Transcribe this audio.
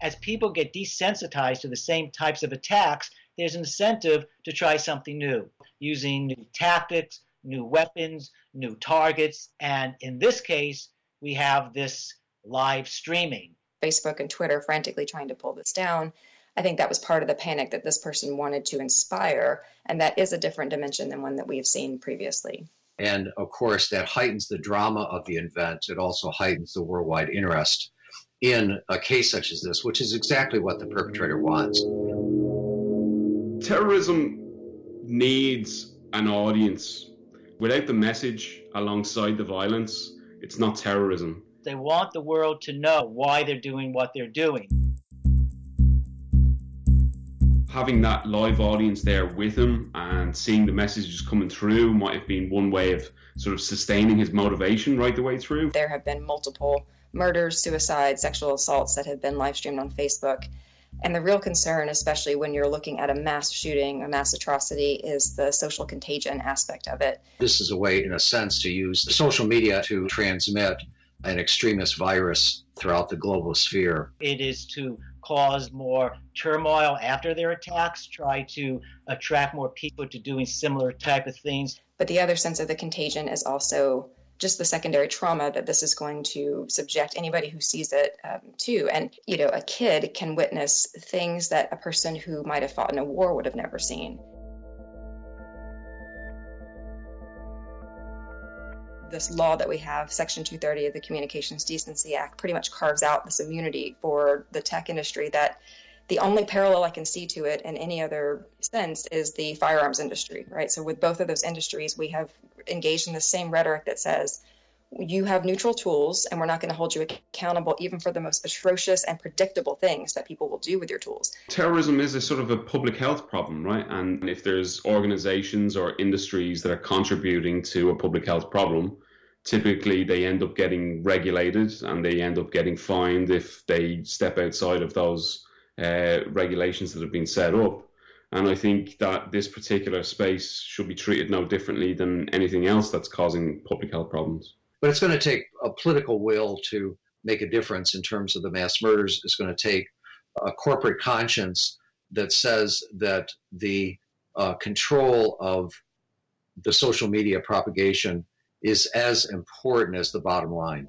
as people get desensitized to the same types of attacks, there's an incentive to try something new, using new tactics, new weapons, new targets. And in this case, we have this live streaming. Facebook and Twitter frantically trying to pull this down. I think that was part of the panic that this person wanted to inspire, and that is a different dimension than one that we've seen previously. And of course, that heightens the drama of the event. It also heightens the worldwide interest in a case such as this, which is exactly what the perpetrator wants. Terrorism needs an audience. Without the message alongside the violence, it's not terrorism. They want the world to know why they're doing what they're doing. Having that live audience there with him and seeing the messages coming through might have been one way of sort of sustaining his motivation right the way through. There have been multiple murders, suicides, sexual assaults that have been live streamed on Facebook. And the real concern, especially when you're looking at a mass shooting, a mass atrocity, is the social contagion aspect of it. This is a way, in a sense, to use social media to transmit an extremist virus throughout the global sphere. It is to cause more turmoil after their attacks, try to attract more people to doing similar type of things. But the other sense of the contagion is also just the secondary trauma that this is going to subject anybody who sees it to. And, a kid can witness things that a person who might have fought in a war would have never seen. This law that we have, Section 230 of the Communications Decency Act, pretty much carves out this immunity for the tech industry that the only parallel I can see to it in any other sense is the firearms industry, right? So with both of those industries, we have engaged in the same rhetoric that says, you have neutral tools and we're not going to hold you accountable even for the most atrocious and predictable things that people will do with your tools. Terrorism is a sort of a public health problem, right? And if there's organizations or industries that are contributing to a public health problem, typically they end up getting regulated and they end up getting fined if they step outside of those regulations that have been set up. And I think that this particular space should be treated no differently than anything else that's causing public health problems. But it's going to take a political will to make a difference in terms of the mass murders. It's going to take a corporate conscience that says that the control of the social media propagation is as important as the bottom line.